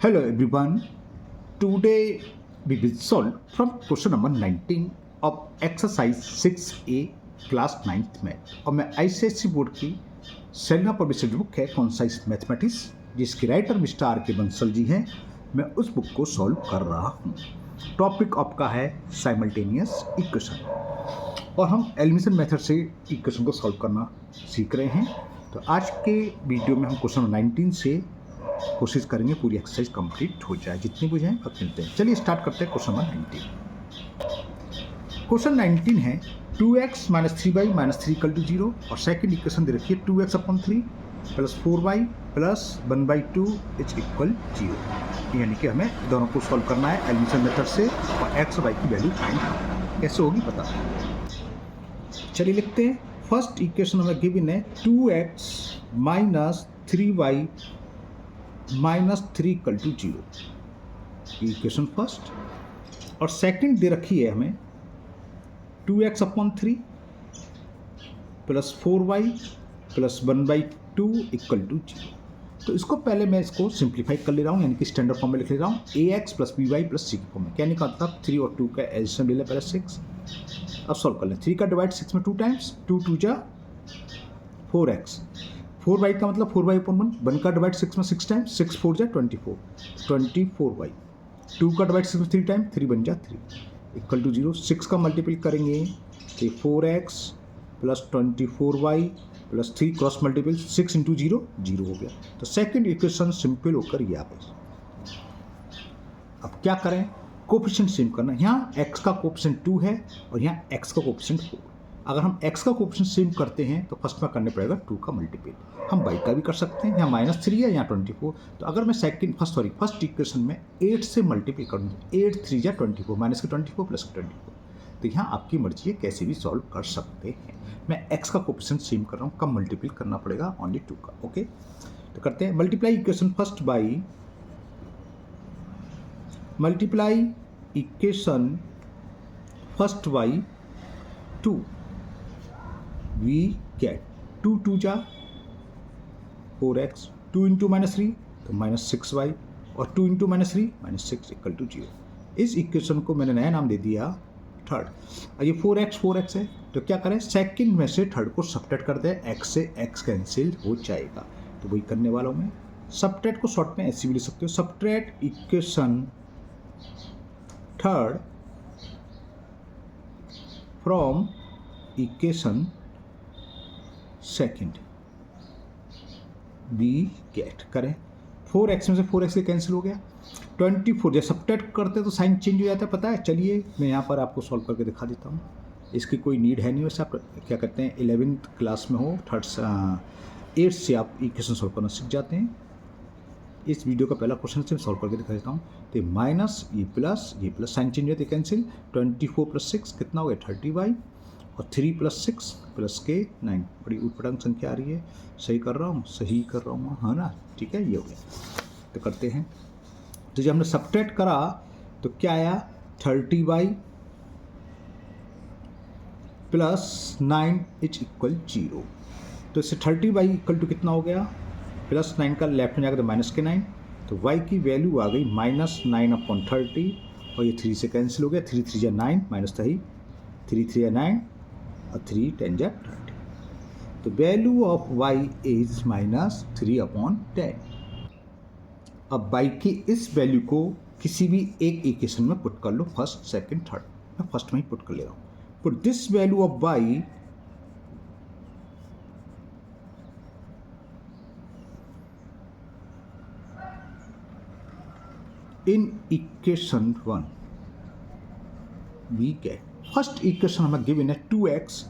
Hello everyone. Today we will solve from question number 19 of exercise 6A class 9th में और मैं ICSE board की Selina पब्लिशर्ड book है concise mathematics जिसके writer mister are के बंसल जी हैं। मैं उस बुक को सॉल्व कर रहा हूँ। टॉपिक आपका है साइमल्टेनियस इक्वेशन और हम एलिमिनेशन मेथड से इक्वेशन को सॉल्व करना सीख रहे हैं। तो आज के वीडियो में हम क्वेश्चन नंबर 19 से कोशिश करेंगे पूरी एक्सरसाइज कंप्लीट हो जाए, जितनी बुझे अब मिलते हैं। चलिए स्टार्ट करते हैं क्वेश्चन नंबर 19। क्वेश्चन 19 है 2x minus 3y minus 3 equal to 0 और सेकंड इक्वेशन दे रखी है 2x upon 3 plus 4y plus 1/2 is equal 0। यानी कि हमें दोनों को सॉल्व करना है एलिमिनेशन मेथड से और x और y की वैल्यू फाइंड करना कैसे होगी पता। चलिए लिखते हैं। फर्स्ट इक्वेशन हमें गिवन है 2x minus 3y minus 3 equal to 0 equation first और सेकंड दे रखी है हमें 2x upon 3 plus 4y plus 1/2 equal to 0। तो इसको पहले मैं इसको सिंप्लीफाई कर ले रहा हूँ, यानी कि स्टैंडर्ड फॉर्म में लिख ले रहा हूँ ax plus by plus c के फॉर्म में। क्या निकला मतलब 3 और 2 का एडिशन ले लें पहले 6। अब सॉल्व कर लें। 3 का डिवाइड 6 में 2 टाइम्स 2 2 जा 4x 4y का मतलब 4y अपॉन 1 1 का डिवाइड 6 में 6 टाइम्स 6 4 जा 24y 2 का डिवाइड 6 में 3 टाइम 3 बन जा 3 इक्वल टू 0। 6 का मल्टीप्लाई करेंगे तो 4x plus 24y plus 3 cross multiple 6 into 0 0 हो गया। तो सेकंड इक्वेशन सिंपल होकर ये आ गई। अब क्या करें, कोफिशिएंट सेम करना है। यहाँ x का कोफिशिएंट 2 है और यहाँ x का कोफिशिएंट 4। अगर हम x का कोफिशिएंट सेम करते हैं तो फर्स्ट में करने पड़ेगा 2 का मल्टीपल। हम y का भी कर सकते हैं, यहाँ -3 है यहाँ 24। तो अगर मैं फर्स्ट इक्वेशन में 8 से मल्टीपल करूँ 8 3 जा 24 माइनस के 24 प्लस के 24। तो यहाँ आपकी मर्जी है, कैसे भी सॉल्व कर सकते हैं। मैं x का कोफिशिएंट सेम कर रहा हूँ, कम मल्टीपल करना पड़ेगा ओनली 2 का। ओके तो करते हैं। Multiply equation first by multiply equation first by 2 we get 2 2 जा 4x 2 इंटू -3 तो -6y और 2 इंटू -3 -6 इक्वल टू 0। इस इक्वेशन को मैंने नया नाम दे दिया थर्ड। और ये 4x है तो क्या करें, सेकंड में से थर्ड को सब्ट्रैक्ट कर दें, x से x कैंसिल हो जाएगा। तो वही करने वाला हूँ मैं। सब्ट्रैक्ट को शॉर्ट में ऐसे भी लिख सकते हो, subtract equation third from equation second we get करें 4x में से 4x कैंसिल हो गया 24। जब सब्ट्रैक्ट करते तो साइन चेंज हो जाता है, पता है। चलिए मैं यहाँ पर आपको सॉल्व करके दिखा देता हूँ। इसकी कोई नीड है नहीं, वैसे आप क्या करते हैं 11th क्लास में हो 8th से आप इक्वेशन सॉल्व करना सीख जाते हैं। इस वीडियो का पहला क्वेश्चन से सॉल्व करके दिखा देता हूँ। तो माइनस ये प्लस साइन चेंज होते कैंसिल 24 प्लस 6 कितना हो गया 30y और 3 प्लस 6 प्लस के 9। बड़ी उटपटांग संख्या आ रही है, सही कर रहा हूँ है ना, ठीक है। ये हो गया। तो करते हैं। तो जब हमने सब्ट्रैक्ट करा तो क्या आया 30y प्लस 9 इज इक्वल 0। तो इससे 30y इक्वल टू कितना हो गया प्लस 9 का लेफ्ट में जाकर तो माइनस के 9। तो y की वैल्यू आ गई -9 अपॉन 30 और ये 3 से कैंसिल हो गया 3 3 जा 9 माइनस 3 3 3 जा 9 और 3 10 जा 30। तो value of y is -3 upon 10। अब y की इस वैल्यू को किसी भी एक इक्वेशन में पुट कर लो, फर्स्ट सेकंड थर्ड। मैं फर्स्ट में ही पुट कर ले रहा हूँ। Put this value of y in equation 1 we get first equation हमें गिवन है 2x।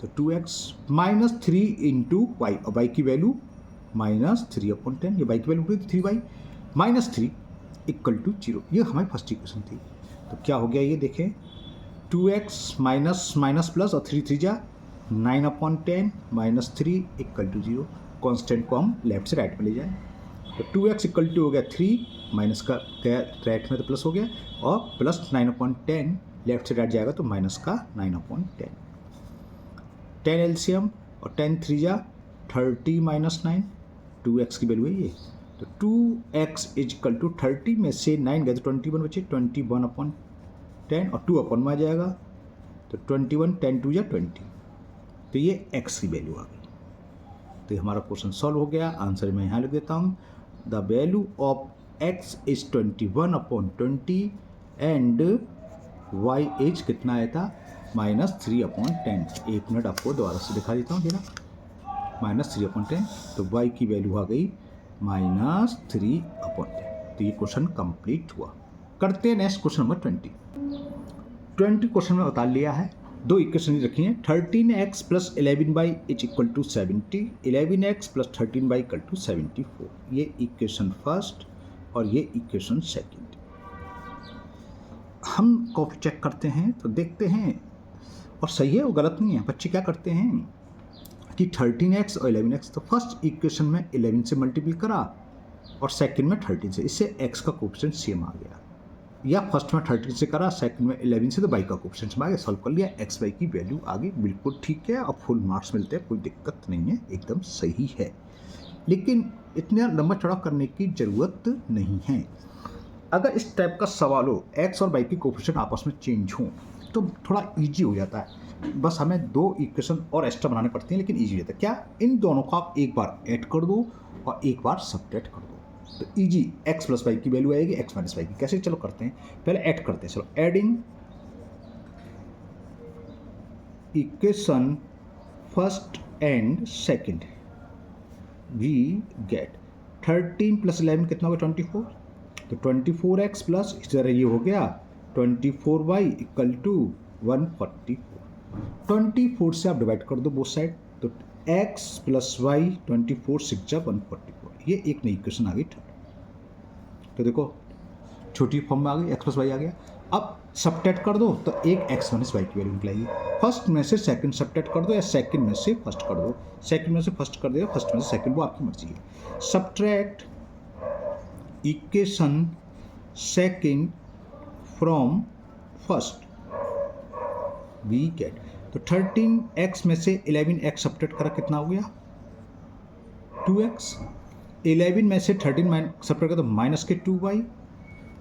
तो 2x -3 इंटू y और y की वैल्यू -3 अपॉन 10। ये y की वैल्यू 3y -3 इक्वल टू 0। ये हमारी फर्स्ट इक्वेशन थी। तो क्या हो गया ये देखें 2x माइनस प्लस और 3 3 जा 9 अपॉन 10 -3 इक्वल टू 0। कॉन्स्टेंट को हम लेफ्ट से राइट में ले जाएं तो 2x इक्वल टू हो गया 3 माइनस का राइट में तो प्लस हो गया और प्लस 9 अपॉन 10 लेफ्ट से राइट जाएगा तो माइनस का 9 अपॉन 10 एलसीएम और 10 3 जा 30 -9 2x की वैल्यू है ये तो 2x इज इक्वल टू 30 में से 9 गए तो 21 बचे, 21/10 और 2 अपन में आ जाएगा, तो 21, 10 2 या 20, तो ये x की वैल्यू आ गई। तो ये हमारा क्वेश्चन सॉल्व हो गया। आंसर मैं यहाँ लिख देता हूँ, the value of x is 21/20 and y is कितना आया था, -3/10। 1 मिनट आपको दोबारा से दिखा देता हूँ जरा, -3/10, तो y की वैल्यू आ गई -3/10। तो ये क्वेश्चन कंप्लीट हुआ। करते हैं नेक्स्ट क्वेश्चन नंबर 20 क्वेश्चन में बता लिया है, दो इक्वेशन रखी हैं, 13x + 11y is equal to 70, 11x + 13y equal to 74। ये इक्वेशन फर्स्ट और ये इक्वेशन सेकंड। हम कॉपी चेक करते हैं तो देखते हैं, और सही है वो गलत नहीं है। बच्चे क्या करते हैं कि 13x और 11x, तो फर्स्ट इक्वेशन में 11 से मल्टीप्लाई करा और सेकंड में 13 से, इससे x का कोएफिशिएंट सेम आ गया, या फर्स्ट में 13 से करा सेकंड में 11 से, तो y का कोएफिशिएंट सेम आ गया, सॉल्व कर लिया, x y की वैल्यू आ गई, बिल्कुल ठीक है, अब फुल मार्क्स मिलते हैं, कोई दिक्कत नहीं है, एकदम सही है। लेकिन इतना लंबा चौड़ा करने की ज़रूरत नहीं है। अगर इस टाइप का सवाल हो, x और y की कोएफिशिएंट आपस में चेंज हो, तो थोड़ा ईजी हो जाता है। बस हमें दो इक्वेशन और एक्स्ट्रा बनाने पड़ती हैं, लेकिन ईजी हो जाता है। क्या, इन दोनों को आप एक बार ऐड कर दो और एक बार सब्ट्रैक्ट कर दो, तो ईजी x + y की वैल्यू आएगी, x - y की। कैसे, चलो करते हैं, पहले ऐड करते हैं। चलो, adding equation first and second, we get 13 + 11 कितना होगा, 24, तो 24x प्लस इस तरह ये हो गया 24y इक्वल टू 144। 24 से आप डिवाइड कर दो बोथ साइड, तो x + y 24 6 जा 144, ये एक नई इक्वेशन आ गई थर्ड। तो देखो छोटी फॉर्म में आ गई, x + y आ गया। अब सब्ट्रैक्ट कर दो तो एक x - y की वैल्यू निकलेगी। फर्स्ट में से सेकंड सब्ट्रैक्ट कर दो या सेकंड में से फर्स्ट कर दो, सेकंड में से फर्स्ट कर दो या फर्स्ट में से सेकंड, वो आपकी मर्जी है। Subtract equation second from first, we get, तो 13x में से 11x सब्ट्रैक्ट करा, कितना हो गया 2x, 11 में से 13 सब्ट्रैक्ट करा तो -2y,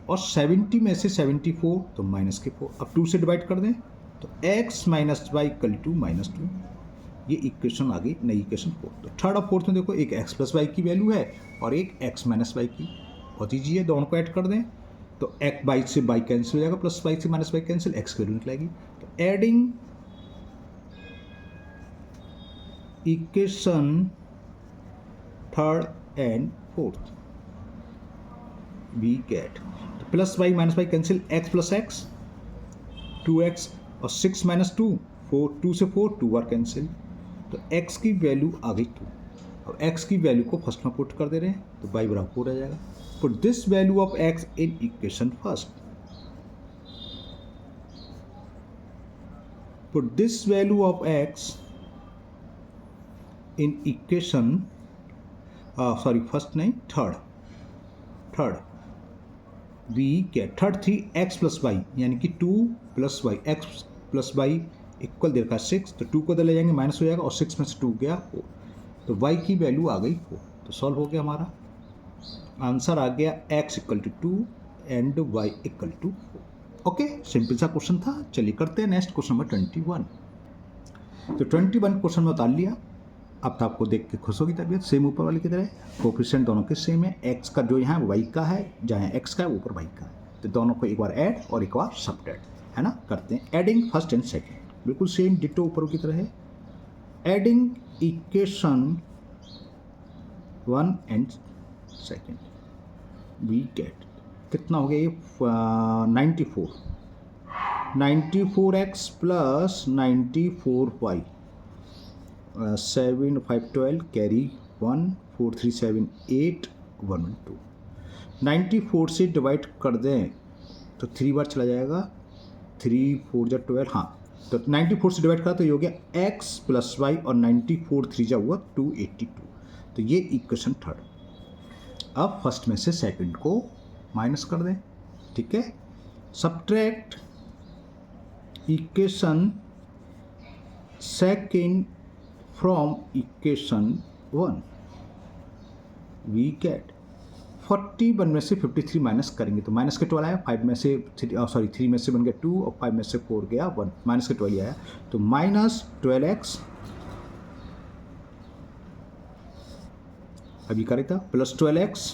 और 70 में से 74 तो -4। अब 2 से डिवाइड कर दें तो x - y इक्वल टू -2, ये इक्वेशन आ गई नई इक्वेशन 4। तो थर्ड और फोर्थ में देखो, एक x + y की वैल्यू है और एक x - y की, बहुत ईजी है, दोनों को ऐड कर दें तो x बाई से बाई कैंसिल हो जाएगा, प्लस y से -y कैंसिल, x की वैल्यू निकलेगी। तो adding equation third and fourth, we get, तो plus y - y cancel, x + x 2x और 6 - 2 4, 2 से 4 2 बार कैंसिल, तो x की वैल्यू आ गई 2। अब x की वैल्यू को फर्स्ट में पुट कर दे रहे हैं तो y = 4 आ जाएगा। Put this value of x in equation first, put this value of x in equation, sorry first नहीं, third, we get, third 3x + y यानी कि 2 + y, x + y इक्वल दे रखा है 6, तो 2 को इधर ले जाएंगे, माइनस हो जाएगा, और 6 में से 2 गया 4, तो y की वैल्यू आ गई 4। तो सॉल्व हो गया, हमारा आंसर आ गया x = 2 and y = 4। Okay, simple सा क्वेश्चन था। चलिए करते हैं नेक्स्ट क्वेश्चन नंबर 21। तो 21 क्वेश्चन में उतार लिया। अब तो आपको देख के खुश होगी तबीयत, सेम ऊपर वाले की तरह, कोएफिशिएंट दोनों के सेम है, x का जो यहाँ y का है, जहाँ x का है ऊपर y का है, तो दोनों को एक बार ऐड और एक बार सब्ट्रैक्ट, है ना। करते हैं एडिंग फर्स्ट एंड सेकंड, बिल्कुल सेम डिटो ऊपर की तरह है। Adding equation 1 and second, we get, कितना हो गया ये 94, 94x प्लस 94y, 7 5 12 कैरी 1 4 3 7 8 1 1 2, 94 से डिवाइड कर दें तो 3 बार चला जाएगा, 3 4 जा 12, हाँ, तो 94 से डिवाइड करा तो ये हो गया x + y, और 94 3 जा हुआ 282, तो ये इक्वेशन थर्ड। अब फर्स्ट में से सेकंड को माइनस कर दें, ठीक है। Subtract equation second from equation 1, we get 41 में से 53 माइनस करेंगे तो माइनस के 12 आया, 5 में से 3 में से बन गया 2 और 5 में से 4 गया 1, माइनस के 12 आया तो माइनस 12x अभी करे था प्लस 12x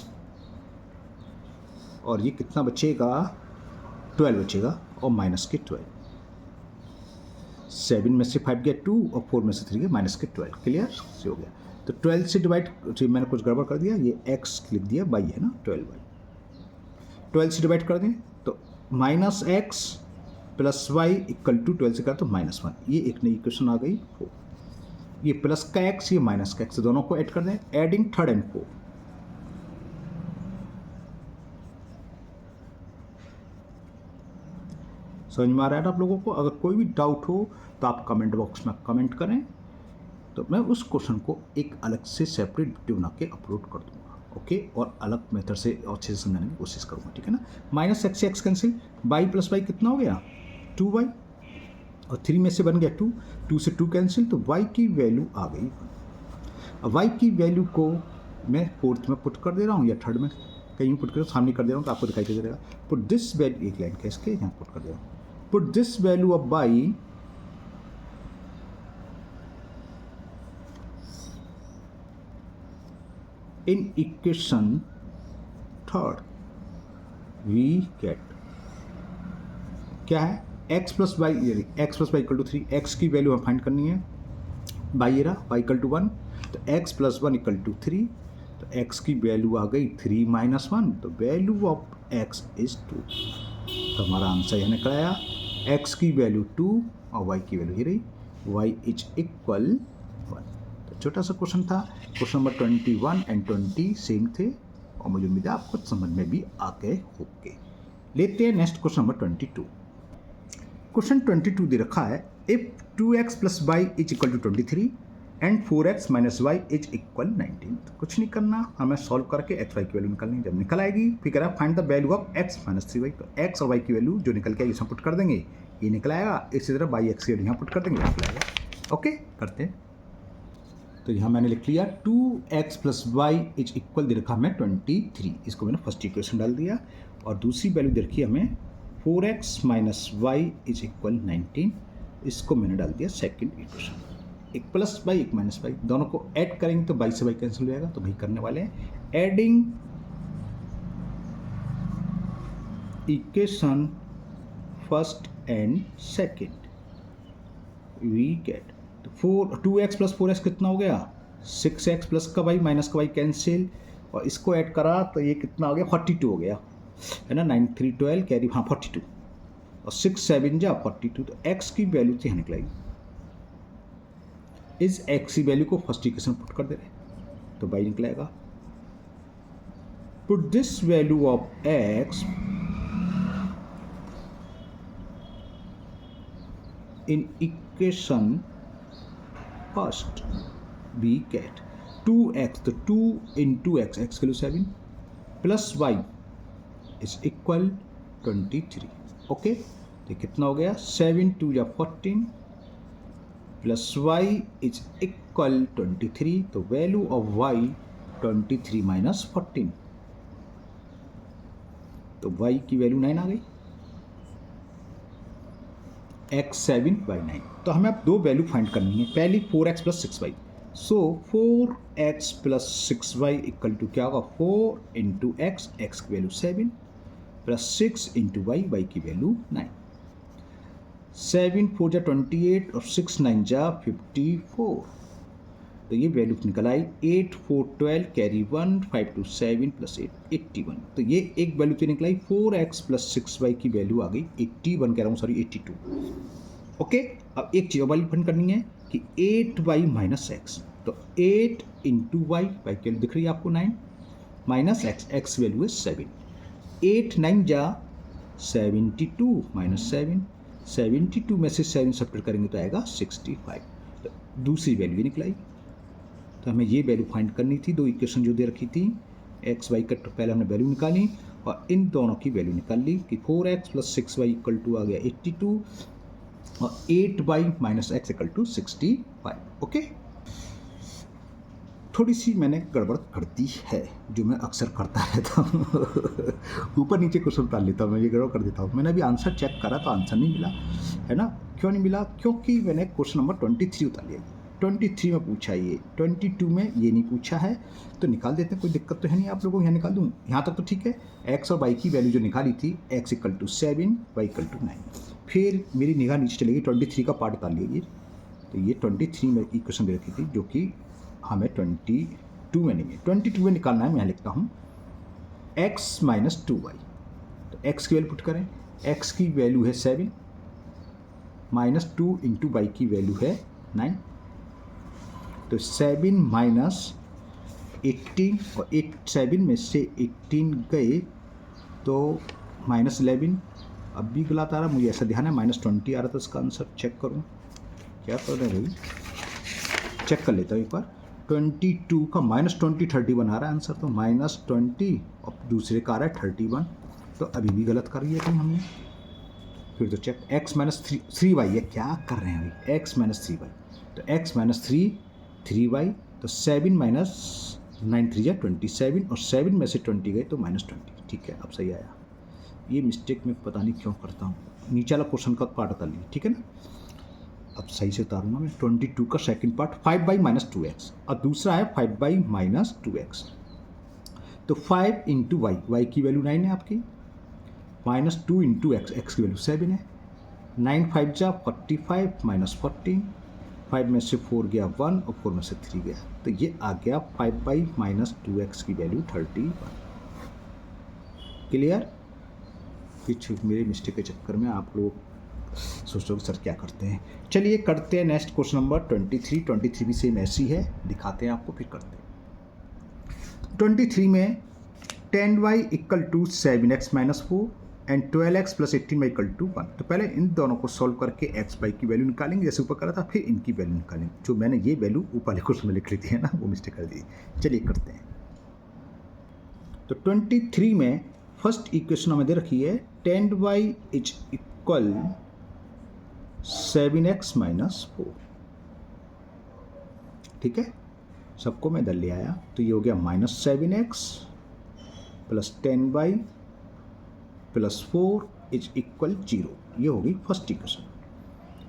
और ये कितना बचेगा 12 बचेगा और माइनस के 12, 7 में से 5 गया 2 और 4 में से 3 गया माइनस के 12, क्लियर से हो गया। तो 12 से डिवाइड, मैंने कुछ गड़बड़ कर दिया, ये x लिख दिया y है ना 12 से डिवाइड कर दें तो minus x plus y equal to 12 से कर तो -1, ये एक नई इक्वेशन आ गई 4, ये प्लस का x ये माइनस का x, दोनों को ऐड कर दें, एडिंग 3 और 4। समझ में आ रहा है आप लोगों को? अगर कोई भी डाउट हो तो आप कमेंट बॉक्स में कमेंट करें, तो मैं उस क्वेश्चन को एक अलग से सेपरेट वीडियो बना के अपलोड कर दूंगा, ओके, और अलग मेथड से अच्छे से समझाने की कोशिश करूंगा, ठीक है ना। माइनस एक्स से x cancel, y plus y कितना हो गया 2y और 3 में से बन गया 2, 2 से 2 कैंसिल तो y की वैल्यू आ गई 1। अब y की वैल्यू को मैं फोर्थ में पुट कर दे रहा हूँ या थर्ड में कहीं पुट कर सामने कर दे रहा हूँ तो आपको दिखाई दे देगा। पुट दिस वैल्यू, एक लाइन कैसे यहाँ पुट कर दे रहा हूँ, put this value of y in equation third we get क्या है x plus y, x plus y equal to 3, x की वैल्यू हमें फाइंड करनी है, बाई ये रहा y इक्वल टू 1 तो x प्लस 1 इक्वल टू 3, तो x की वैल्यू आ गई 3 माइनस 1, तो वैल्यू ऑफ x इज 2, तो हमारा आंसर यह निकल आया x की वैल्यू 2 और y की वैल्यू ये रही, y इज इक्वल 1। तो छोटा सा क्वेश्चन था, क्वेश्चन नंबर 21 एंड 20 सेम थे और मुझे उम्मीद है आपको समझ में भी आ गए होंगे। लेते हैं नेक्स्ट क्वेश्चन नंबर 22। क्वेश्चन 22 दे रखा है, if 2x plus y is equal to 23 and 4x minus y is equal 19। तो कुछ नहीं करना, हमें सॉल्व करके एक्स वाई की वैल्यू निकालनी, जब निकल आएगी फिर कह रहा है find the value of x minus 3y, तो x और y की वैल्यू जो निकल के इसमें पुट कर देंगे ये निकल आएगा, इसी तरह बाई एक्स की वैल्यू यहाँ पुट कर देंगे निकल आएगा। ओके करते हैं, तो यहाँ मैंने लिख लिया 2x plus y is equal दे रखा हमें 23, इसको मैंने फर्स्ट इक्वेशन डाल दिया, और दूसरी वैल्यू दे रखी हमें 4x minus y is equal 19, इसको मैंने डाल दिया सेकेंड इक्वेशन। एक प्लस वाई एक माइनस वाई, दोनों को ऐड करेंगे तो वाई से वाई कैंसिल हो जाएगा, तो भाई करने वाले हैं adding equation first and second, we get 2x plus 4x कितना हो गया 6x प्लस का वाई माइनस का वाई कैंसिल, और इसको ऐड करा तो ये कितना हो गया 42 हो गया है ना, 9 3 12 कैरी, हाँ 42 और 6 7 जा 42, तो x की वैल्यू से यहाँ निकलाई, इस x की वैल्यू को फर्स्ट इक्वेशन पुट कर दे रहे तो y निकलेगा, put this value of x in equation first we get 2x, तो 2 into x, x की value 7 plus y is equal 23। Okay तो कितना हो गया 7 2 या 14 प्लस y इज इक्वल 23, तो वैल्यू ऑफ y 23 माइनस 14, तो y की वैल्यू 9 आ गई, x 7 y 9। तो हमें अब दो वैल्यू फाइंड करनी है, पहली 4x plus 6y, so 4x plus 6y equal to क्या होगा 4 इंटू एक्स, एक्स की value 7 plus 6 into y, y की वैल्यू 9, 7 4 जा 28 और 6 9 जा 54, तो ये वैल्यू निकल आई 8 4 12 कैरी 1 5 2 7 प्लस 8 81, तो ये एक वैल्यू तो निकलाई 4x प्लस 6y की वैल्यू आ गई 81 कह रहा हूँ सॉरी 82। ओके अब एक चीज़ वाली फाइंड करनी है कि 8y माइनस एक्स, तो 8 इंटू वाई, वाई की वैल्यू दिख रही है आपको 9 माइनस एक्स, एक्स वैल्यू है 7, 8 9 जा 72 माइनस 7, 72 में से 7 सब्ट्रैक्ट करेंगे तो आएगा 65, तो दूसरी वैल्यू निकलाई। तो हमें ये वैल्यू फाइंड करनी थी, दो इक्वेशन जो दे रखी थी एक्स वाई का, तो पहले हमने वैल्यू निकाली और इन दोनों की वैल्यू निकाल ली कि 4x plus 6y equal to आ गया 82 और 8y minus x equal to 65। Okay थोड़ी सी मैंने गड़बड़ कर दी है, जो मैं अक्सर करता रहता हूँ। ऊपर नीचे क्वेश्चन उतार लेता हूँ मैं, ये गड़बड़ कर देता हूँ। मैंने अभी आंसर चेक करा तो आंसर नहीं मिला, है ना। क्यों नहीं मिला? क्योंकि मैंने क्वेश्चन नंबर 23 उतार लिया। 23 में पूछा ये, 22 में ये नहीं पूछा है, तो निकाल देते हैं, कोई दिक्कत तो है नहीं। आप लोगों को यहाँ निकाल दूँ, यहाँ तक तो ठीक है। एक्स और वाई की वैल्यू जो निकाली थी, x equal to 7, y equal to 9। फिर मेरी निगाह नीचे चलेगी, 23 का पार्ट उतार लिया। तो ये 23 में इक्वेशन दे रखी थी, जो कि हमें 22 में नहीं है, 22 में निकालना है। मैं यहाँ लिखता हूँ x माइनस 2y। तो x की वैल्यू पुट करें, x की वैल्यू है 7 माइनस 2 इंटू वाई की वैल्यू है 9। तो 7 माइनस 18 और 7 में से 18 गए तो माइनस 11। अब भी गलत आ रहा, मुझे ऐसा ध्यान है माइनस 20 आ रहा था इसका आंसर। चेक करूँ क्या कर रहे हैं भाई, चेक कर लेता हूँ एक बार। 22 का माइनस 20 31 आ रहा है आंसर, तो माइनस 20 और दूसरे का आ रहा है 31, तो अभी भी गलत कर रही है कहीं हमने। फिर तो चेक, x माइनस 3y है, क्या कर रहे हैं भाई, x माइनस 3y। तो x माइनस 3y, तो 7 माइनस 9 3 या 27, और 7 में से 20 गए तो माइनस 20। ठीक है, अब सही आया। ये मिस्टेक मैं पता नहीं क्यों करता हूँ, नीचे वाला क्वेश्चन का पार्ट उतार लीजिए, ठीक है ना। अब सही से उतारूंगा मैं। 22 का second part 5 by minus 2x, और दूसरा है 5 बाई माइनस 2x। तो 5 इंटू वाई, वाई की वैल्यू 9 है आपकी, माइनस 2 इंटू एक्स, एक्स की वैल्यू 7 है। 9 5 जा 45 माइनस 14, 5 में से 4 गया 1 और 4 में से 3 गया, तो ये आ गया 5 बाई माइनस 2x की वैल्यू 31। क्लियर? कुछ मेरे मिस्टेक के चक्कर में आप लोग सोचो सर क्या करते हैं। चलिए करते हैं नेक्स्ट क्वेश्चन नंबर 23। 23 भी सेम ऐसी है, दिखाते हैं आपको, फिर करते हैं। 23 में 10y equal to 7x minus 4 and 12x plus 18y equal to 1। तो पहले इन दोनों को सॉल्व करके x y की वैल्यू निकालेंगे जैसे ऊपर करा था, फिर इनकी वैल्यू निकालेंगे। जो मैंने ये वैल्यू ऊपर वाले क्वेश्चन में लिख ली थी, है ना, वो मिस्टेक कर दी। चलिए करते हैं। तो 23 में फर्स्ट इक्वेशन हमें दे रखी है 10y is equal 7x minus 4। ठीक है, सबको मैं इधर ले आया, तो ये हो गया minus 7x plus 10y plus 4 is equal 0। ये होगी फर्स्ट इक्वेशन।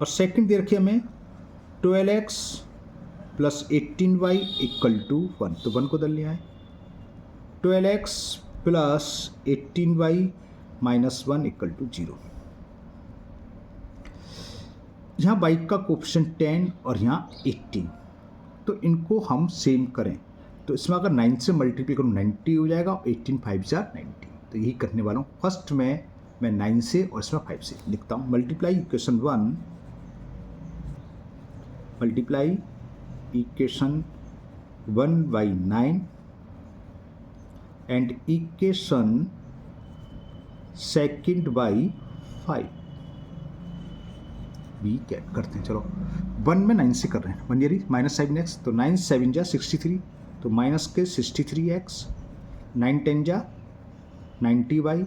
और सेकंड दे रखी हमें 12x plus 18y equal to 1, तो 1 को इधर ले आए। 12x plus 18y minus 1 equal to 0। यहाँ y का कोफिशिएंट 10 और यहाँ 18, तो इनको हम सेम करें तो इसमें अगर 9 से मल्टीप्लाई करूँ 90 हो जाएगा, और 18 5 जा 90। तो यही करने वाला हूँ। फर्स्ट में मैं 9 से और इसमें 5 से लिखता हूँ। Multiply equation 1, multiply equation 1 by 9 and equation second by 5। भी क्या करते हैं, चलो 1 में 9 से कर रहे हैं, 1 ईयर माइनस 7x, तो 9 7 जा 63, तो माइनस के 63x, 9 10 जा 90y,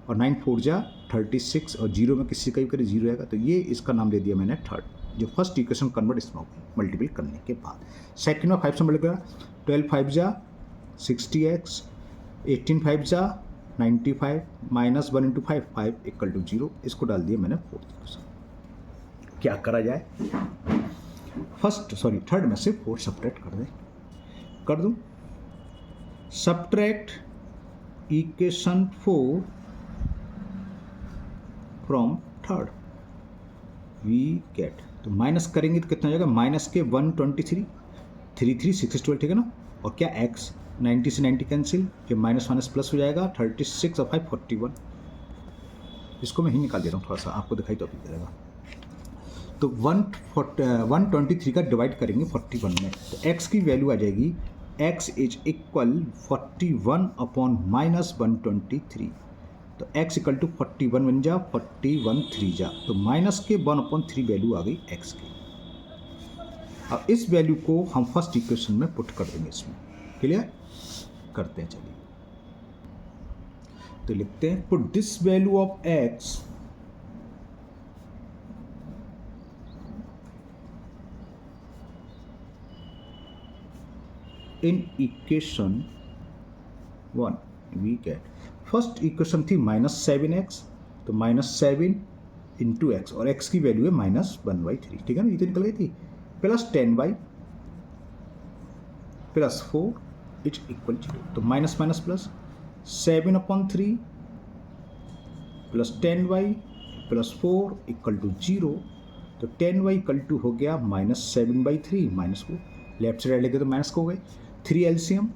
और 9 4 जा 36, और 0 में किसी का भी करे 0 आएगा, तो ये इसका नाम दे दिया मैंने थर्ड। जो फर्स्ट इक्वेशन कन्वर्ट इसमें होगी मल्टीपल करने के बाद। सेकंड में 5 से मल्टीप्लाई, 12 5 जा 60x, 18 5 जा 95, माइनस 1 इंटू 5 5 इक्वल टू 0। इसको डाल दिया मैंने फोर्थ इक्वेशन। क्या करा जाए, थर्ड में से 4 सब्ट्रैक्ट कर दूं। Subtract equation 4 from third, we get, तो माइनस करेंगे तो कितना हो जाएगा, माइनस के 123, 3 3 6 12, ठीक है ना। और क्या x, 90 से 90 कैंसिल, ये माइनस माइनस प्लस हो जाएगा, 36 और 5 41। इसको मैं ही निकाल दे रहा हूँ, थोड़ा सा आपको दिखाई तो अभी दे देगा। तो 123 का डिवाइड करेंगे 41 में, तो x की वैल्यू आ जाएगी, x is equal 41 upon minus 123। तो x इक्वल टू 41 बन जा 41 3 जा, तो माइनस के 1/3 वैल्यू आ गई x की। अब इस वैल्यू को हम फर्स्ट इक्वेशन में पुट कर देंगे इसमें। क्लियर? करते हैं, चलिए। तो लिखते हैं put this value of x in equation 1 we get, first equation थी -7x, तो -7 इंटू एक्स, और x की वैल्यू है -1/3, ठीक है ना, ये तो निकल गई थी, plus 10y plus 4 is equal 0, तो minus minus plus 7/3 plus 10y plus 4 equal to 0, तो 10y इक्वल टू हो गया -7/3 -4, लेफ्ट से राइट लेके तो माइनस को हो गए, 3 एलसीएम,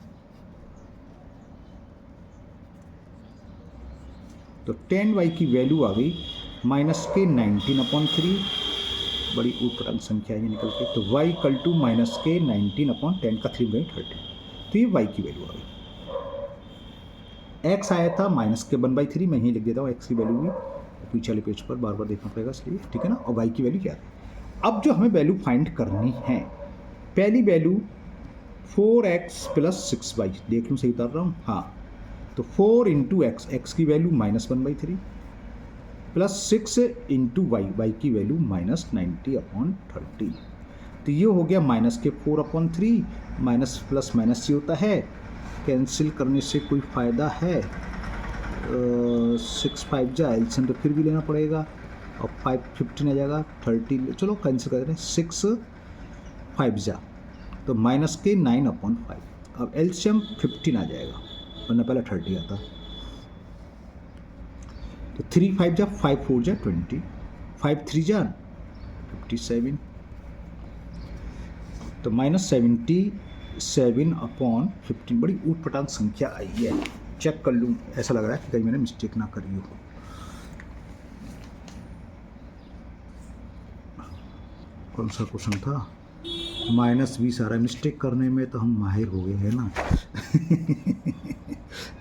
तो 10y की वैल्यू आ गई -19/3, बड़ी ऊपर संख्या ये निकल के, तो y इक्वल टू -19/10 का 3 बाई 30, तो ये y की वैल्यू आ गई। x आया था -1/3, मैं यहीं लिख देता हूँ x की वैल्यू भी, पीछे वाले पेज पर बार बार देखना पड़ेगा इसलिए, ठीक है ना, और y की वैल्यू क्या है। अब जो हमें वैल्यू फाइंड करनी है, पहली वैल्यू 4x प्लस 6y, देख लूँ सही उतार रहा हूँ, हाँ, तो 4 इंटू एक्स, एक्स की value -1/3 plus 6 into y, y की वैल्यू -90/30, तो ये हो गया -4/3, माइनस प्लस माइनस ये होता है, कैंसिल करने से कोई फ़ायदा है, 6 5 जा एलसीएम तो फिर भी लेना पड़ेगा, और 5 15 आ जाएगा, 30, चलो कैंसिल कर देते हैं, 6 5 जा तो -9/5, अब एलसीएम 15 आ जाएगा, वरना पहले 30 आता, तो 3 5 जा 5 4 जा 20, 5 3 जा 57, तो -77/15, बड़ी ऊट पटांग संख्या आई है, चेक कर लूँ, ऐसा लग रहा है कि कहीं मैंने मिस्टेक ना करी हो। कौन सा क्वेश्चन था, -20 आ रहा है, मिस्टेक करने में तो हम माहिर हो गए हैं ना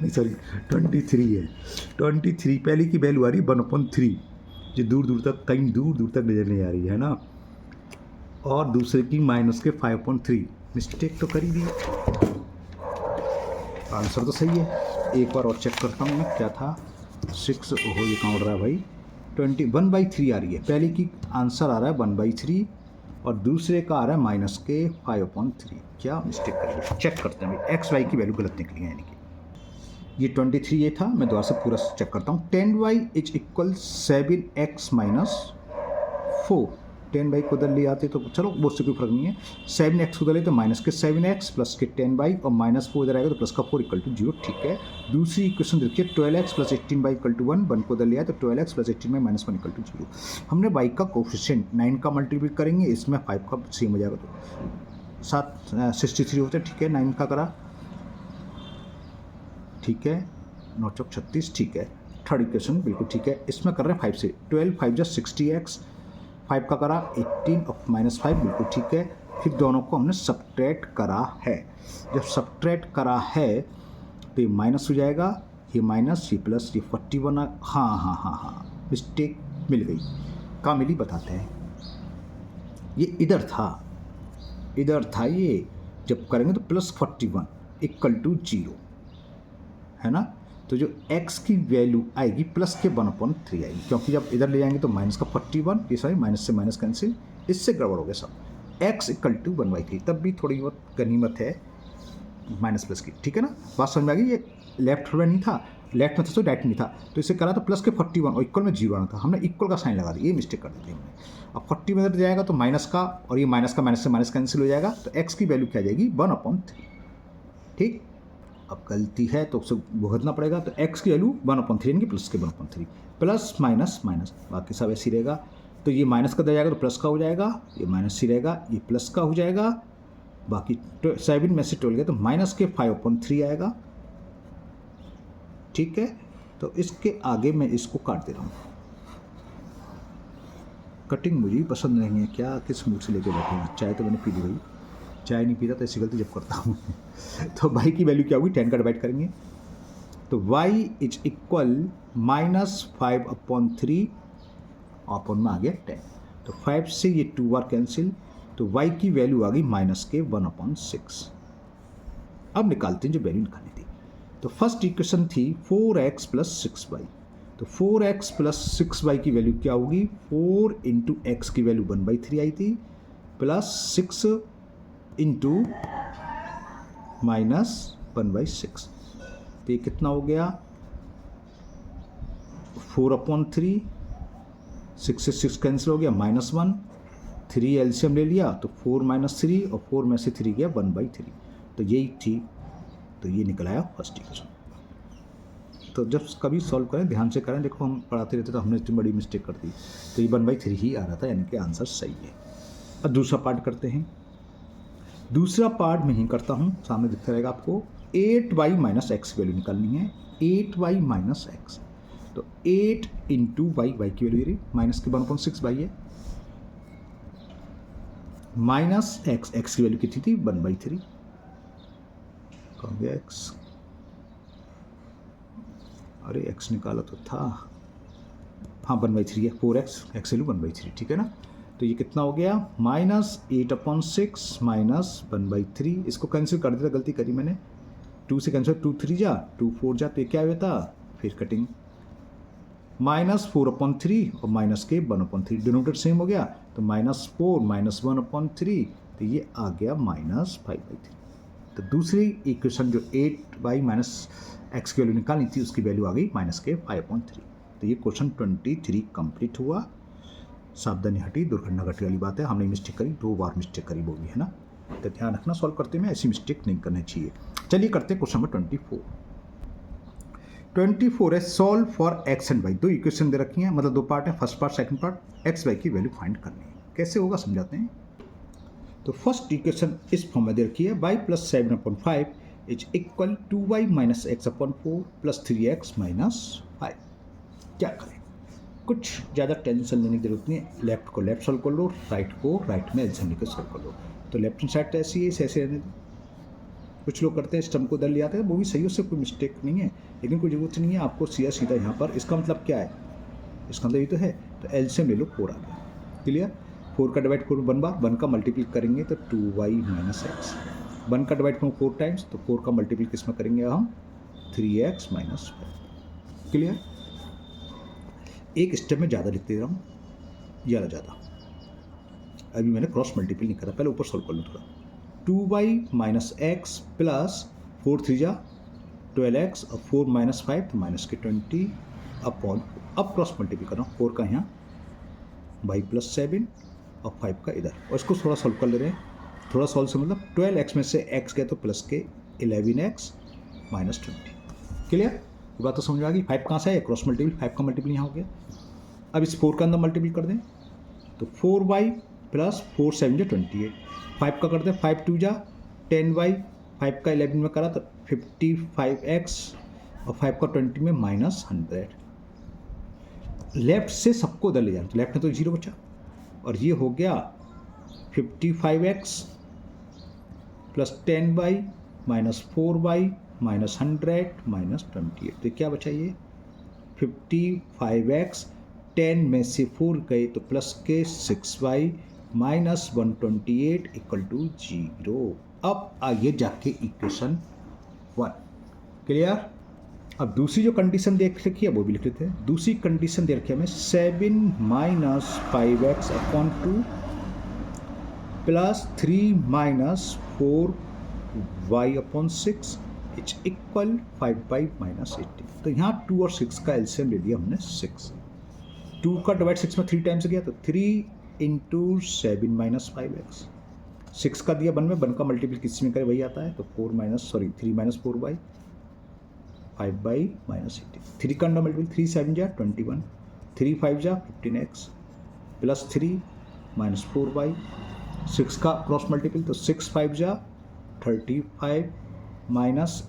नहीं सॉरी 23 है, 23 पहले की वैल्यू आ रही है 1/3, जो दूर दूर तक, कहीं दूर दूर तक नजर नहीं आ रही है ना, और दूसरे की -5/3, मिस्टेक तो करी दी, आंसर तो सही है, एक बार और चेक करता हूँ मैं क्या था, 6, ओहो ये कहाँ उड़ रहा है भाई, 21/3 आ रही है, पहले की आंसर आ रहा है 1/3 और दूसरे का आ रहा है -5/3, क्या मिस्टेक करी, चेक करते हैं भाई, एक्स वाई की वैल्यू गलत निकली है, यानी कि ये 23 ये था, मैं दोबारा से पूरा चेक करता हूँ, 10y is equal 7x - 4, 10y को उधर ले आते तो चलो वो से कोई फर्क नहीं है, 7x को उधर ले तो माइनस के 7x प्लस के 10y और -4 इधर आएगा तो प्लस का 4 इक्वल टू 0, ठीक है। दूसरी इक्वेशन देखिए, 12x plus 18y equal to 1, 1 को उधर ले आए तो 12x plus 18y -1 equal to 0। हमने y का कोफिशिएंट 9 का मल्टीप्लाई करेंगे, इसमें 5 का सेम हो जाएगा, तो 63 होता है, ठीक है, 9 का करा, ठीक है, 9 चौक 36, ठीक है, थर्ड इक्वेशन बिल्कुल ठीक है, इसमें कर रहे हैं 5 से, 12 5 जा 60x, 5 का करा 18 और -5 बिल्कुल ठीक है, फिर दोनों को हमने सब्ट्रैक्ट करा है, जब सब्ट्रैक्ट करा है तो ये माइनस हो जाएगा, ये माइनस, ये प्लस, ये 41, हाँ, मिस्टेक मिल गई, कहाँ मिली बताते हैं, ये इधर था ये, जब करेंगे तो +41 इक्वल टू 0 है ना, तो जो x की वैल्यू आएगी प्लस के 1/3 आएगी, क्योंकि जब इधर ले जाएंगे तो माइनस का 41, ये सॉरी माइनस से माइनस कैंसिल, इससे गड़बड़ हो गया सब, x इक्वल टू 1/3, तब भी थोड़ी बहुत गनीमत है माइनस प्लस की, ठीक है ना, बात समझ में आ गई, ये लेफ्ट में नहीं था, लेफ्ट में था तो राइट नहीं था, तो इसे करा तो प्लस के 41 और इक्वल में 0 आना था, हमने इक्वल का साइन लगा दिया, ये मिस्टेक कर दी थी हमने, अब 40 में जाएगा तो माइनस का, और ये माइनस का माइनस से माइनस कैंसिल हो जाएगा, तो x की वैल्यू क्या आ जाएगी 1/3, ठीक, अब गलती है तो उसे भुगतना पड़ेगा, तो x की वैल्यू 1/3 यानी कि प्लस के 1/3, प्लस माइनस माइनस, बाकी सब ऐसे ही रहेगा, तो ये माइनस का दे जाएगा तो प्लस का हो जाएगा, ये माइनस ही रहेगा, ये प्लस का हो जाएगा, बाकी 7 में से 12 गया तो माइनस के 5/3 आएगा, ठीक है, तो इसके आगे मैं इसको काट दे रहा हूँ, कटिंग मुझे पसंद नहीं है, क्या किस मूड से लेके बैठे हैं, चाय तो मैंने पी ली भाई, चाय नहीं पीता तो ऐसी गलती जब करता हूँ तो y की वैल्यू क्या होगी, 10 का डिवाइड करेंगे तो y इज इक्वल -5/3 अपन में आ गया 10, तो 5 से ये 2 बार कैंसिल, तो y की वैल्यू आ गई माइनस के 1/6। अब निकालते हैं जो वैल्यू निकालनी थी, तो फर्स्ट इक्वेशन थी 4x प्लस 6y, तो 4x प्लस 6y की वैल्यू क्या होगी, 4 इंटू एक्स की वैल्यू 1/3 आई थी, प्लस 6 इंटू माइनस 1/6। तो ये कितना हो गया 4/3, 6 से 6 कैंसिल हो गया -1, 3 एलसीएम ले लिया तो 4 - 3 और 4 में से 3 गया 1/3। तो यही थी, तो ये निकल आया फर्स्ट इक्वेशन। तो जब कभी सॉल्व करें ध्यान से करें, देखो हम पढ़ाते रहते तो हमने इतनी बड़ी मिस्टेक कर दी, तो ये 1/3 ही आ रहा था, यानी कि आंसर सही है। अब दूसरा पार्ट करते हैं। दूसरा पार्ट मैं ही करता हूँ, सामने दिखता रहेगा आपको। 8y - x वैल्यू निकालनी है, 8y - x। तो 8 × y की वैल्यू माइनस के 1/6 है, माइनस x की वैल्यू कितनी थी 1/3। कहाँ गया x? अरे x निकाला तो था, हाँ 1/3 है, 4x, x वैल्यू 1/3, ठीक है ना। तो ये कितना हो गया -8/6 - 1/3। इसको कैंसिल कर दिया, गलती करी मैंने, 2 से कैंसिल, 2 3 जा, 2 4 जा, तो ये क्या हुआ था, फिर कटिंग -4/3 और माइनस के 1/3, डिनोमिनेटर सेम हो गया, तो -4 - 1/3, तो ये आ गया -5/3। तो दूसरी इक्वेशन जो 8y - x की वैल्यू निकालनी थी उसकी वैल्यू आ गई -5/3। तो ये क्वेश्चन 23 कंप्लीट हुआ। सावधानी हटी, दुर्घटना घटी वाली बात है, हमने मिस्टेक करी, 2 बार मिस्टेक करी वो भी, है ना। तो ध्यान रखना सॉल्व करते में ऐसी मिस्टेक नहीं करनी चाहिए। चलिए करते हैं क्वेश्चन नंबर 24 है, solve for x and y। दो इक्वेशन दे रखी हैं, मतलब दो पार्ट है, first part second part, x y की वैल्यू फाइंड करनी है। कैसे होगा समझाते हैं। तो फर्स्ट इक्वेशन इस फॉर्म में दे रखी है, y + 7/5 is equal 2y - x/4 + 3x - 5। क्या करें, कुछ ज़्यादा टेंशन लेने की जरूरत नहीं है। लेफ्ट को लेफ्ट सॉल्व कर लो, राइट को राइट में एल्सियम लेकर सॉल्व कर लो। तो लेफ्ट हैंड साइड तो ऐसी है, ऐसे रहने दो। कुछ लोग करते हैं स्टम्प को इधर ले आते हैं, वो भी सही है, उससे कोई मिस्टेक नहीं है, लेकिन कोई ज़रूरत नहीं है आपको सीधा यहाँ पर। इसका मतलब क्या है, इसका मतलब ये तो है, तो एल्सियम ले लो, 4 आ गया, क्लियर। 4 का डिवाइड करो 1 बार, 1 का मल्टीप्लाई करेंगे तो 2y - x, 1 का डिवाइड करो 4 टाइम्स, तो 4 का मल्टीप्लाई किस में करेंगे हम, 3x - 5, क्लियर। एक स्टेप में ज़्यादा लिख दे रहा हूँ, ज़्यादा अभी मैंने क्रॉस मल्टीपल नहीं करा, पहले ऊपर सॉल्व कर लूँ थोड़ा। 2y - x प्लस 4 3 जा 12x और 4 - 5 तो माइनस के 20 अपॉन, अब क्रॉस मल्टीपल कर रहा हूँ, 4 का यहाँ y + 7 और 5 का इधर, और इसको थोड़ा सॉल्व कर ले रहे हैं। थोड़ा सॉल्व से मतलब 12x में से x गया तो प्लस के 11x - 20, क्लियर। ये बात तो समझ में आ गई। 5 कहाँ से है, क्रॉस मल्टीपल, 5 का मल्टीपल यहाँ हो गया। अब इस 4 का अंदर मल्टीपल कर दें तो 4y + 4 7 जा 28, 5 का करते हैं 5 2 जा 10y, 5 का 11 में करा तो 55x और 5 का 20 में -100। लेफ्ट से सबको इधर ले जाए, तो लेफ्ट में तो 0 बचा, और ये हो गया 55x + 10y - 4y - 100 - 28, तो क्या बचा ये 55x, 10 में से 4 गए तो प्लस के 6y - 128 = 0। अब आइए जाके इक्वेशन 1, क्लियर। अब दूसरी जो कंडीशन देख रखी है वो भी लिख लेते हैं। दूसरी कंडीशन दे रखी है हमें 7 - 5x/2 plus 3 - 4y/6 is equal 5y - 18। तो यहाँ 2 और 6 का एलसीएम ले लिया हमने 6। 2 का डिवाइड 6 में 3 टाइम्स गया तो 3 × 7 - 5x, 6 का दिया 1 में, 1 का मल्टीपल किसी में करे वही आता है, तो 3 - 4y 5y - 18, 3 का अंडर मल्टीपल, 3 7 जा 21, 3 5 जा 15x प्लस 3 - 4y, 6 का क्रॉस मल्टीपल तो 6 5 जा 35 माइनस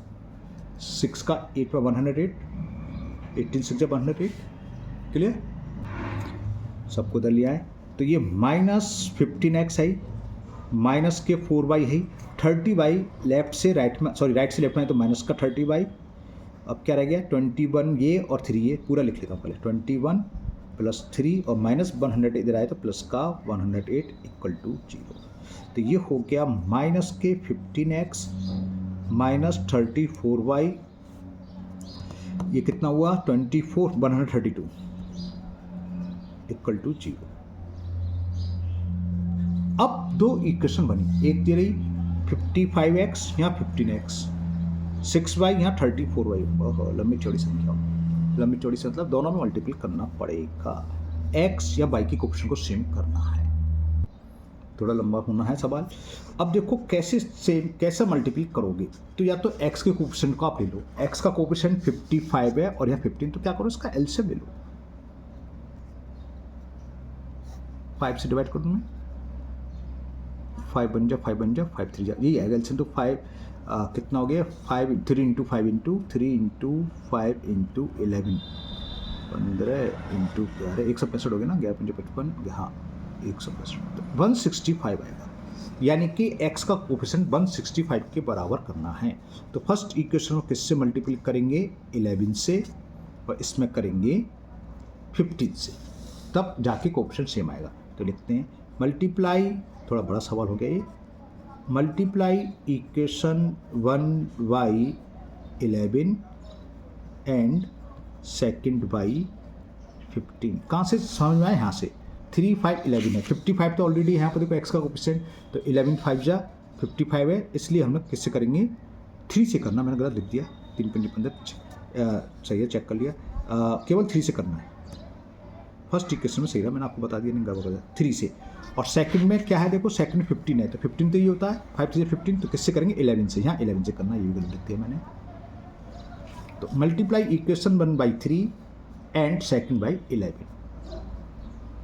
6 का 8 पर 108, 18 6 जा 108, क्लियर। सबको इधर लिया है, तो ये -15x है, माइनस के 4y है, 30y लेफ्ट से राइट में, सॉरी राइट से लेफ्ट में है तो माइनस का 30y। अब क्या रह गया 21 ये और 3 ये, पूरा लिख लेता हूँ पहले, 21 + 3 और -100 इधर आए तो प्लस का 108 = 0। तो ये हो गया माइनस के 15x - 34y, ये कितना हुआ 24 132 = 0। अब दो इक्वेशन बनी, एक दे रही 55x यहाँ 15x, 6y यहाँ 34y। लंबी चौड़ी संख्या, लंबी चौड़ी से मतलब दोनों में मल्टीपल करना पड़ेगा। x या y की कोएफिशिएंट को सेम करना है, थोड़ा लंबा होना है सवाल। अब देखो कैसे सेम कैसे मल्टीपल करोगे, तो या तो x के कोएफिशिएंट को आप ले लो, x का कोएफिशिएंट 55 है और यहाँ 15, तो क्या करो इसका एलसीएम ले लो, 5 से डिवाइड कर दूँ मैं, 5 बन जा 5 बन जा 5 3 जा, यही आएगा एलसीएम। तो 5 कितना हो गया, 5 3 into 5 into 3 into 5 into 11, 15 into 11, 165 हो गया ना, 11 हाँ 165, तो 165 आएगा। यानी कि x का कोएफिशिएंट 165 के बराबर करना है। तो फर्स्ट इक्वेशन को किससे मल्टीपल करेंगे, 11 से, और इसमें करेंगे 15 से, तब जाके कोएफिशिएंट सेम आएगा। तो लिखते हैं मल्टीप्लाई, थोड़ा बड़ा सवाल हो गया ये, multiply equation 1y 11 and second by 15। कहाँ से समझ में आए, यहाँ से 3 5 11 है, 55 तो ऑलरेडी यहाँ पर देखो x का कोएफिशिएंट, तो 11 5 जा 55 है, इसलिए हम लोग किससे करेंगे, 3 से करना, मैंने गलत लिख दिया, 3 5 15 सही है, चेक कर लिया, केवल 3 से करना है। फर्स्ट इक्वेशन में सही रहा, मैंने आपको बता दिया, नहीं गड़बड़ 3 से। और सेकंड में क्या है, देखो सेकंड 15 है, तो 15 तो ये होता है 5 से 15, तो किससे करेंगे, 11 से, यहाँ 11 से करना, ये भी गलत लिख दिया मैंने। तो multiply equation 1/3 and second by 11,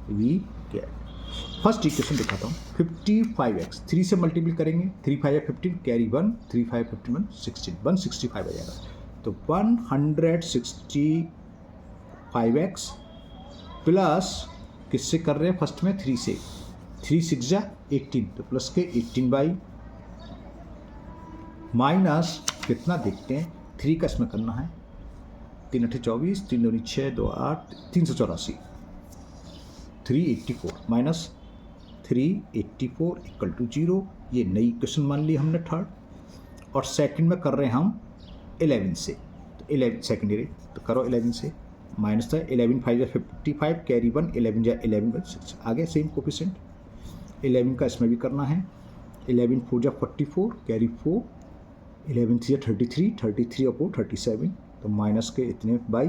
we get first equation दिखाता हूँ, 55x 3 से मल्टीपल करेंगे, 3 5 15 कैरी 1, 3 5 15 16, 165 आ जाएगा। तो 165x प्लस किससे कर रहे हैं, फर्स्ट में 3 से, 3 6 जा 18, तो प्लस के 18 बाई माइनस कितना देखते हैं, 3 का इसमें करना है, 3 8 24, 3 2 6 2 8, 384, 384 माइनस 384 इक्वल टू 0। ये नई इक्वेशन मान ली हमने थर्ड। और सेकंड में कर रहे हैं हम 11 से, तो 11 सेकेंडरी, तो करो 11 से, माइनस था 11 5 या 55 कैरी 1, 11 या 11/6 आगे सेम कोएफिशिएंट, 11 का इसमें भी करना है, 11 4 या 44 कैरी 4, 11 3 या 33, 33 अपो 37, तो माइनस के इतने बाई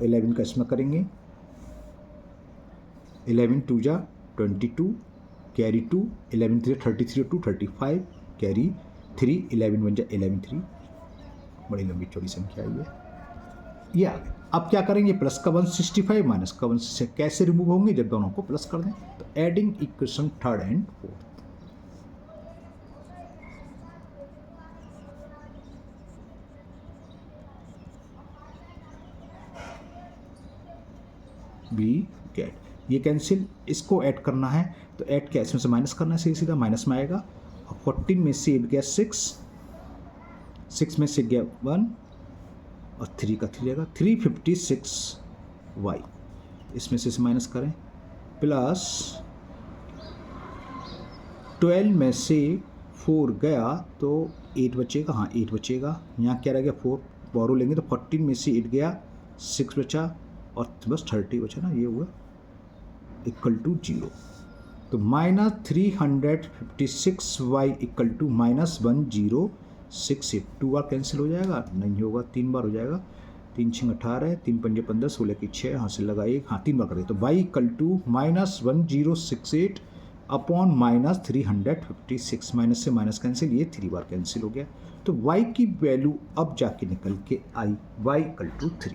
11 का इसमें करेंगे, 11 2 जा 22 कैरी 2, 11 3 33 2 35 कैरी 3, 11 1 जा 11 3, बड़ी लंबी चौड़ी संख्या आई है, ये आ गया। अब क्या करेंगे, प्लस का 165 माइनस का 165 कैसे रिमूव होंगे, जब दोनों को प्लस कर दें, तो adding equation third and fourth, we get, ये कैंसिल, इसको ऐड करना है, तो ऐड क्या, इसमें से माइनस करना है, सीधा माइनस में आएगा, और 14 में से 8 गया 6 में से गया 1 और 3 का 3 जाएगा, 356y, इसमें से माइनस करें, प्लस 12 में से 4 गया तो 8 बचेगा, हाँ 8 बचेगा, यहाँ क्या रह गया 4 बोरो लेंगे, तो 14 में से 8 गया 6 बचा, और बस 30 बचा ना, ये हुआ इक्वल टू 0। तो minus 356y equal to minus 1068, 2 बार कैंसिल हो जाएगा, नहीं होगा, 3 बार हो जाएगा, 3 6 18, 3 5 15 16 की 6, हासिल लगाइए, हाँ 3 बार करिए, तो y equal to minus 1068 upon minus 356, minus से माइनस कैंसिल, ये 3 बार कैंसिल हो गया। तो y की वैल्यू अब जाके निकल के आई y इक्वल टू 3।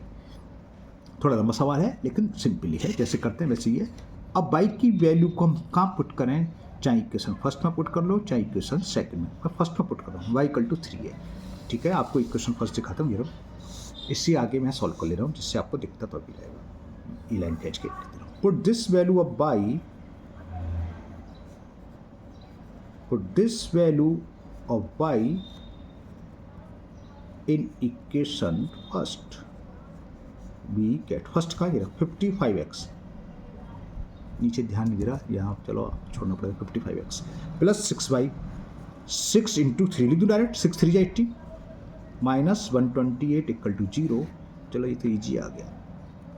थोड़ा लंबा सवाल है लेकिन सिंपली है, जैसे करते हैं वैसे ही है। अब y की वैल्यू को हम कहाँ पुट करें, चाहे इक्वेशन फर्स्ट में पुट कर लो, चाहे इक्वेशन सेकंड में, मैं फर्स्ट में पुट कर रहा हूँ, y इक्वल टू 3 है, ठीक है। आपको इक्वेशन फर्स्ट दिखाता हूँ, ये इससे आगे मैं सॉल्व कर ले रहा हूँ, जिससे आपको दिखता तो अभी रहेगा, ई लाइन खींच के put this value of y, put this value of y in equation first, we get first का ये 55x, नीचे ध्यान नहीं दे रहा, यहाँ चलो छोड़ना पड़ेगा, 55x प्लस 6y, 6 इंटू 3 लिख दूँ डायरेक्ट, 6 3 या 80 माइनस 128 इक्वल टू 0। चलो ये तो ईजी आ गया,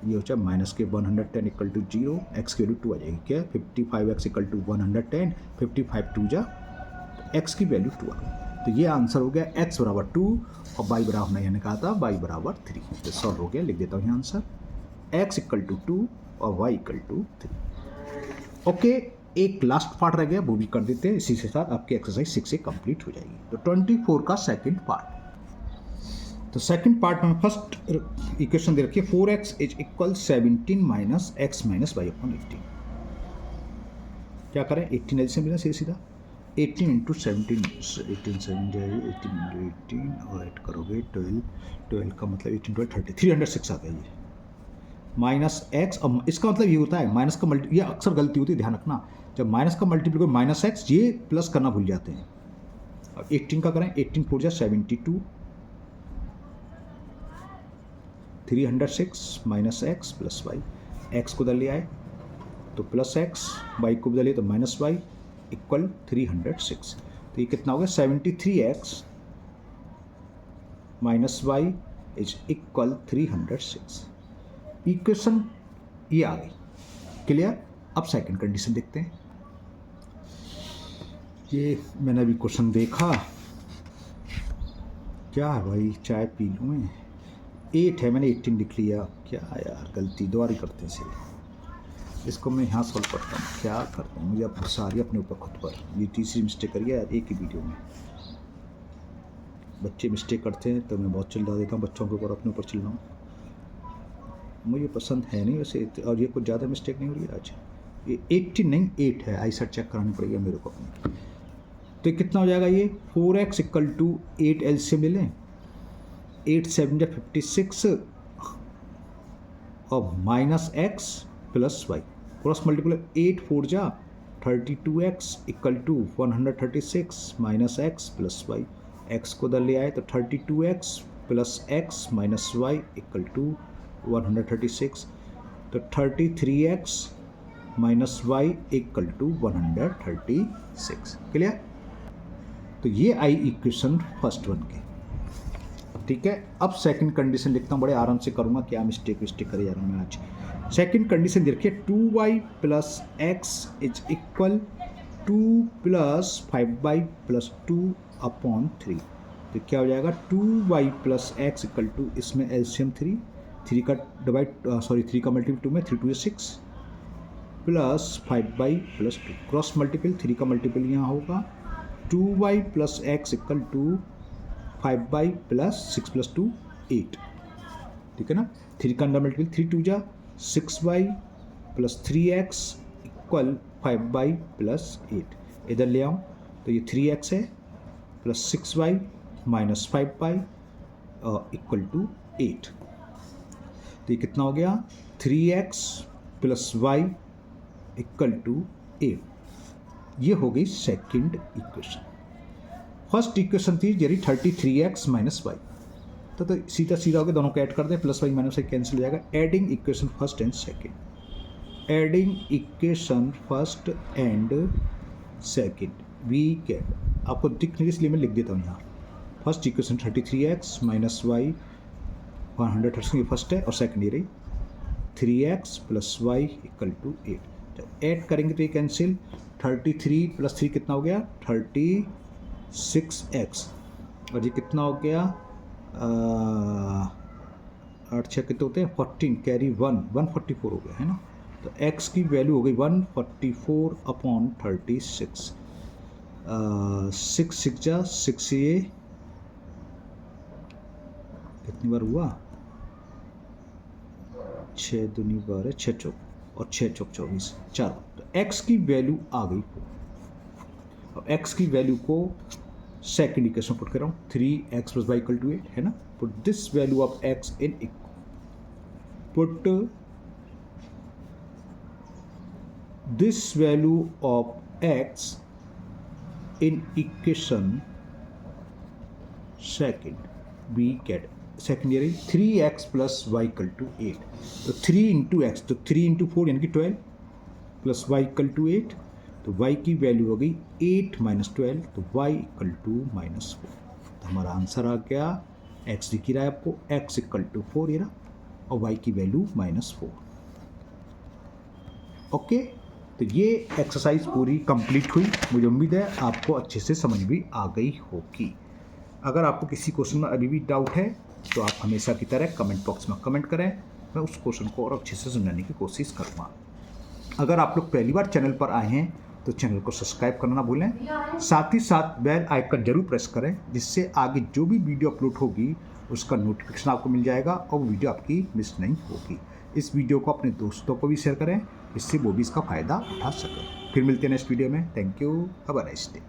ये हो जाए माइनस के 110 इक्वल टू 0, एक्स की वैल्यू 2 आ जाएगी, क्या 55x इक्वल टू 110, 55 2 जा x की वैल्यू 12। तो ये आंसर हो गया x बराबर 2 और y बराबर हमने यहाँ कहा था y बराबर 3। तो सॉल्व हो गया, लिख देता हूँ यहाँ आंसर x इक्वल टू 2 और y इक्वल टू 3। ओके, एक लास्ट पार्ट रह गया, वो भी कर देते हैं, इसी के साथ आपकी एक्सरसाइज 6 से कंप्लीट हो जाएगी। तो 24 का सेकंड पार्ट। तो सेकंड पार्ट में फर्स्ट इक्वेशन दे रखी है 4x is equal 17 minus x minus y upon 18। क्या करें, 18 से मिला सीधा 18 इंटू 17, 18 7 जाएगी 18 इंटू 18 और ऐड करोगे 12, 12 का मतलब 18 12 30, 306 आ गया ये माइनस एक्स। अब इसका मतलब ये होता है माइनस का मल्टी, ये अक्सर गलती होती है, ध्यान रखना, जब माइनस का मल्टीप्लाई माइनस एक्स ये प्लस करना भूल जाते हैं। अब 18 का करें, 18 4 जा 72, 306 minus x plus y, x को उधर ले आए तो प्लस एक्स, वाई को उधर ले तो माइनस वाई इक्वल 306। तो ये कितना हो गया 73x minus y is equal 306। Equation ये आ गई, क्लियर। अब सेकंड कंडीशन देखते हैं। ये मैंने अभी क्वेश्चन देखा, क्या है भाई, चाय पी लूँ मैं। 8 है, मैंने 18 लिख लिया, क्या यार गलती, दोबारा करते हैं इसे। इसको मैं यहाँ सॉल्व करता हूँ, क्या करता हूँ, मुझे अब सारी अपने ऊपर खुद पर, ये तीसरी मिस्टेक करी है यार एक ही वीडियो में। बच्चे मिस्टेक करते हैं तो मैं बहुत चिल्ला देता हूँ बच्चों के ऊपर, अपने ऊपर चिल्लाऊँ, मुझे पसंद है नहीं वैसे। और ये कुछ ज़्यादा मिस्टेक नहीं हो रही है आज, ये 18 नहीं 8 है, आई सेट चेक करानी पड़ेगी मेरे को अपनी। तो ये कितना हो जाएगा, ये 4x इक्वल टू 8 एल से मिले 8 7 जा 56 और minus x plus y, cross multiply 8 4 जा 32x इक्वल to 136 minus x plus y, x को उधर ले आए तो 32x plus x minus y equal to 136, तो 33x minus y equal to 136। Clear. तो ये आई इक्वेशन फर्स्ट वन की, ठीक है। अब सेकंड कंडीशन लिखता हूँ, बड़े आराम से करूँगा, क्या मिस्टेक करे जा रहा हूँ मैं आज। सेकंड कंडीशन देखिए 2y plus x is equal 2 plus 5y plus 2 upon 3। तो क्या हो जाएगा 2y plus x equal to, इसमें एलसीएम 3 का डिवाइड 3 का मल्टीपल 2 में 3 2 6 plus 5y plus 2, cross multiple 3 का मल्टीपल यहाँ होगा 2y plus x equal to 5y plus 6 plus 2 8, ठीक है ना। 3 का अंडर मल्टीपल 3 2 जा 6y plus 3x equal 5y plus 8, इधर ले आऊँ तो ये 3x है plus 6y minus 5y equal to 8। तो ये कितना हो गया 3x plus y equal to 8। ये हो गई सेकंड इक्वेशन। फर्स्ट इक्वेशन थी जरी 33x माइनस वाई, तो सीधा सीधा हो गया, दोनों को ऐड कर दें, plus y minus y cancel हो जाएगा। Adding equation first and second, adding equation first and second, we get, आपको दिख नहीं इसलिए मैं लिख देता हूँ यहाँ। First equation 33x minus Y 100 ये फर्स्ट है, और सेकंड ये रही 3x plus y equal to 8। जब ऐड करेंगे तो ये कैंसिल, 33 प्लस 3 कितना हो गया 36x, और ये कितना हो गया 8 6 कितने होते हैं 14, कैरी 144 हो गया है ना। तो x की वैल्यू हो गई 144 अपॉन 36, 6 6 जा 6, ये कितनी बार हुआ 6 दूनी 12 6 चौक और 6 चौक 24 4। तो x की वैल्यू आ गई, और x की वैल्यू को सेकंड इक्वेशन पुट कर रहा हूँ 3x plus y equal to 8 है ना। Put this value of x in, put this value of x in equation second, we get second year 3x plus y equal to 8। तो 3 into x, तो 3 into 4 यानी कि 12 plus y equal to 8, तो y की value हो गई 8 minus 12, तो y equal to minus 4। तो हमारा आंसर आ गया, x दिख रहा है आपको, x इक्वल टू 4 ये रहा, और y की वैल्यू माइनस 4। ओके, तो ये एक्सरसाइज पूरी कंप्लीट हुई। मुझे उम्मीद है आपको अच्छे से समझ भी आ गई होगी। अगर आपको किसी क्वेश्चन में अभी भी डाउट है तो आप हमेशा की तरह कमेंट बॉक्स में कमेंट करें, मैं उस क्वेश्चन को और अच्छे से समझाने की कोशिश करूँगा। अगर आप लोग पहली बार चैनल पर आए हैं तो चैनल को सब्सक्राइब करना ना भूलें, साथ ही साथ बेल आइकन जरूर प्रेस करें, जिससे आगे जो भी वीडियो अपलोड होगी उसका नोटिफिकेशन आपको मिल जाएगा और वो वीडियो आपकी मिस नहीं होगी। इस वीडियो को अपने दोस्तों को भी शेयर करें, इससे वो भी इसका फ़ायदा उठा सकें। फिर मिलते हैं नेक्स्ट वीडियो में। Thank you, have a nice day.